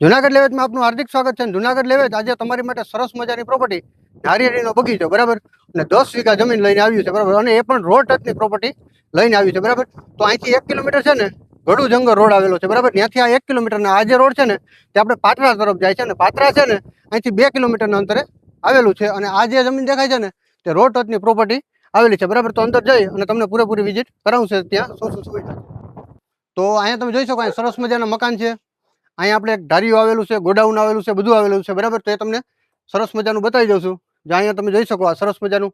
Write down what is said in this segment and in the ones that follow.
જુનાગઢ લેવેચમાં આપનું હાર્દિક સ્વાગત છે. જુનાગઢ લેવેચ આજે તમારી માટે સરસ મજાની પ્રોપર્ટી નારિયેળીનો બગીચો બરાબર અને 10 વીઘા જમીન લઈને આવ્યું છે બરાબર, અને એ પણ રોડ ટચની પ્રોપર્ટી લઈને આવ્યું છે બરાબર. તો અહીંથી 1 કિલોમીટર છે ને ગડુ જંગલ રોડ આવેલો છે બરાબર. ત્યાંથી આ 1 કિલોમીટરના આ જે રોડ છે ને તે આપણે પાત્રા તરફ જાય છે, અને પાત્રા છે ને અહીંથી 2 કિલોમીટરના અંતરે આવેલું છે. અને આ જે જમીન દેખાય છે ને તે રોડ ટચની પ્રોપર્ટી આવેલી છે બરાબર. તો અંદર જઈ અને તમને પૂરેપૂરી વિઝિટ કરાવશે ત્યાં શું શું સુવિધા છે. તો અહીંયા તમે જોઈ શકો અહીંયા સરસ મજાના મકાન છે. અહીંયા આપણે એક ધારીઓ આવેલું છે, ગોડાઉન આવેલું છે, બધું આવેલું છે બરાબર. તો એ તમને સરસ મજાનું બતાવી દઉં છું. જે અહીંયા તમે જોઈ શકો આ સરસ મજાનું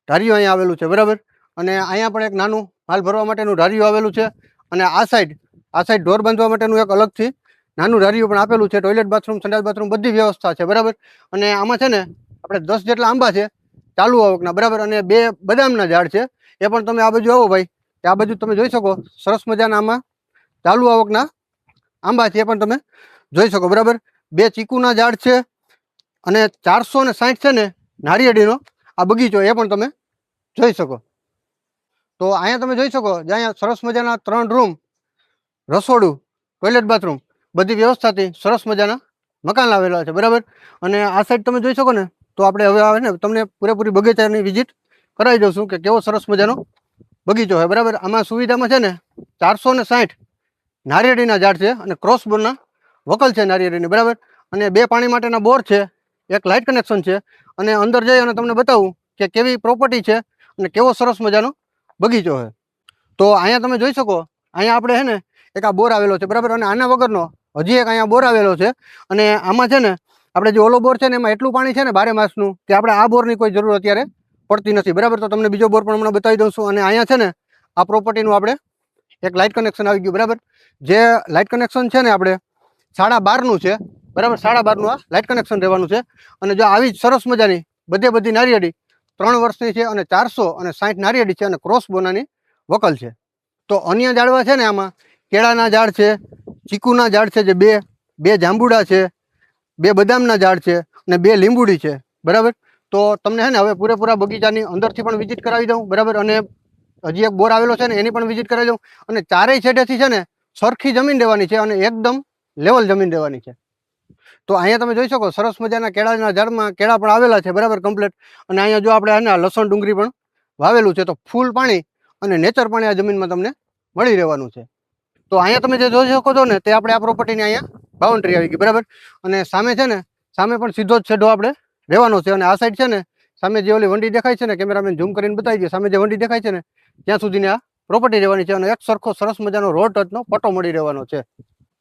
ધારીઓ અહીંયા આવેલું છે બરાબર. અને અહીંયા પણ એક નાનું માલ ભરવા માટેનું ધારીઓ આવેલું છે. અને આ સાઈડ ઢોર બાંધવા માટેનું એક અલગથી નાનું ધારીઓ પણ આપેલું છે. ટોયલેટ બાથરૂમ, સંડાસ બાથરૂમ બધી વ્યવસ્થા છે બરાબર. અને આમાં છે ને આપણે 10 જેટલા આંબા છે ચાલુ આવકના બરાબર, અને 2 બદામના ઝાડ છે. એ પણ તમે આ બાજુ આવો ભાઈ, આ બાજુ તમે જોઈ શકો સરસ મજાના આમાં ચાલુ આવકના આંબા છે, એ પણ તમે જોઈ શકો બરાબર. 2 ચીકુના ઝાડ છે અને 460 છે ને નારિયેળીનો આ બગીચો, એ પણ તમે જોઈ શકો. તો અહીંયા તમે જોઈ શકો જે અહીંયા સરસ મજાના 3 રૂમ, રસોડું, ટોયલેટ બાથરૂમ બધી વ્યવસ્થાથી સરસ મજાના મકાન આવેલા છે બરાબર. અને આ સાઈડ તમે જોઈ શકો ને, તો આપણે હવે આવે ને તમને પૂરેપૂરી બગીચાની વિઝિટ કરાવી દઉં છું કે કેવો સરસ મજાનો બગીચો છે બરાબર. આમાં સુવિધામાં છે ને 460 નારિયેળીના ઝાડ છે અને ક્રોસ બોરના વકલ છે નારિયેળીની બરાબર. અને 2 પાણી માટેના બોર છે, એક લાઇટ કનેક્શન છે. અને અંદર જઈ અને તમને બતાવું કે કેવી પ્રોપર્ટી છે અને કેવો સરસ મજાનો બગીચો છે. તો અહીંયા તમે જોઈ શકો અહીંયા આપણે છે ને એક આ બોર આવેલો છે બરાબર. અને આના વગરનો હજી એક અહીંયા બોર આવેલો છે. અને આમાં છે ને આપણે જે ઓલો બોર છે ને એમાં એટલું પાણી છે ને 12 માસનું કે આપણે આ બોરની કોઈ જરૂર અત્યારે પડતી નથી બરાબર. તો તમને બીજો બોર પણ હમણાં બતાવી દઉં છું. અને અહીંયા છે ને આ પ્રોપર્ટીનું આપણે એક લાઇટ કનેક્શન આવી ગયું બરાબર. જે લાઇટ કનેક્શન છે ને આપણે 12.5નું છે બરાબર. 12.5નું આ લાઇટ કનેક્શન રહેવાનું છે. અને જો આવી જ સરસ મજાની બધી નારિયેળી 3 વર્ષની છે અને 460 નારિયેળી છે અને ક્રોસ બોનાની વકલ છે. તો અન્ય ઝાડવા છે ને આમાં કેળાના ઝાડ છે, ચીકુના ઝાડ છે, જે બે જાંબુડા છે, 2 બદામના ઝાડ છે અને 2 લીંબુડી છે બરાબર. તો તમને છે ને હવે પૂરેપૂરા બગીચાની અંદરથી પણ વિઝિટ કરાવી દઉં બરાબર. અને હજી એક બોર આવેલો છે ને એની પણ વિઝિટ કરાવી દઉં. અને ચારેય છેડેથી છે ને સરખી જમીન દેવાની છે અને એકદમ લેવલ જમીન દેવાની છે. તો અહીંયા તમે જોઈ શકો સરસ મજાના કેળાના ઝાડમાં કેળા પણ આવેલા છે બરાબર કમ્પ્લીટ. અને અહીંયા જો આપણે આને લસણ ડુંગળી પણ વાવેલું છે. તો ફૂલ પાણી અને નેચર પાણી આ જમીનમાં તમને મળી રહેવાનું છે. તો અહીંયા તમે જે જોઈ શકો છો ને તે આપણે આ પ્રોપર્ટીની અહીંયા બાઉન્ડ્રી આવી ગઈ બરાબર. અને સામે છે ને સામે પણ સીધો જ છેડો આપણે રહેવાનો છે. અને આ સાઈડ છે ને સામે જે ઓલી વંડી દેખાય છે ને, કેમેરામેન ઝૂમ કરીને બતાવી દે, સામે જે વંડી દેખાય છે ને ત્યાં સુધીની આ પ્રોપર્ટી રહેવાની છે. અને એક સરખો સરસ મજાનો રોડ ટચનો પટ્ટો મળી રહેવાનો છે.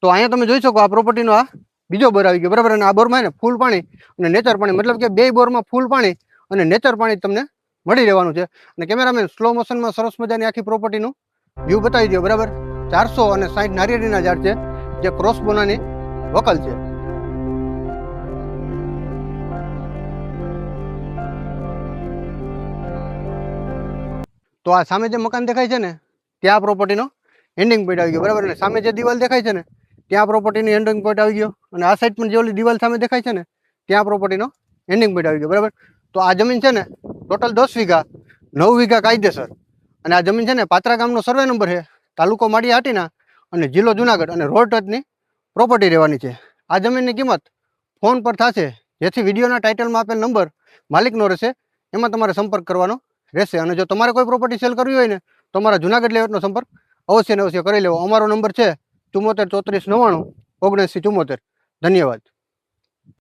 તો અહીંયા તમે જોઈ શકો આ પ્રોપર્ટીનો આ બીજો બોર આવી ગયો બરાબર. અને આ બોરમાં ને ફૂલ પાણી અને નેચર પાણી, મતલબ કે 2 બોરમાં ફૂલ પાણી અને નેચર પાણી તમને મળી રહેવાનું છે. અને કેમેરામેન સ્લો મોશનમાં સરસ મજાની આખી પ્રોપર્ટીનું વ્યૂ બતાવી દો બરાબર. 460 નારિયેળીના ઝાડ છે, જે ક્રોસ બોનાની વકલ છે. તો આ સામે જે મકાન દેખાય છે ને ત્યાં પ્રોપર્ટીનો એન્ડિંગ પોઈન્ટ આવી ગયો બરાબર. અને સામે જે દિવાલ દેખાય છે ને ત્યાં પ્રોપર્ટીની એન્ડિંગ પોઈન્ટ આવી ગયો. અને આ સાઈડ પણ જે ઓલી દિવાલ સામે દેખાય છે ને ત્યાં પ્રોપર્ટીનો એન્ડિંગ પોઈન્ટ આવી ગયો બરાબર. તો આ જમીન છે ને ટોટલ 10 વીઘા, 9 વીઘા કાયદેસર. અને આ જમીન છે ને પાત્રા ગામનો સર્વે નંબર છે, તાલુકો માળિયાહાટીના અને જિલ્લો જુનાગઢ, અને રોડ ટચની પ્રોપર્ટી રહેવાની છે. આ જમીનની કિંમત ફોન પર થશે, જેથી વિડીયોના ટાઇટલમાં આપેલ નંબર માલિકનો રહેશે, એમાં તમારે સંપર્ક કરવાનો રહેશે. અને જો તમારે કોઈ પ્રોપર્ટી સેલ કરવી હોય ને તો અમારા જુનાગઢ લેવેચનો સંપર્ક અવશ્ય કરી લેવો. અમારો નંબર છે 74 34 99 79 74. ધન્યવાદ.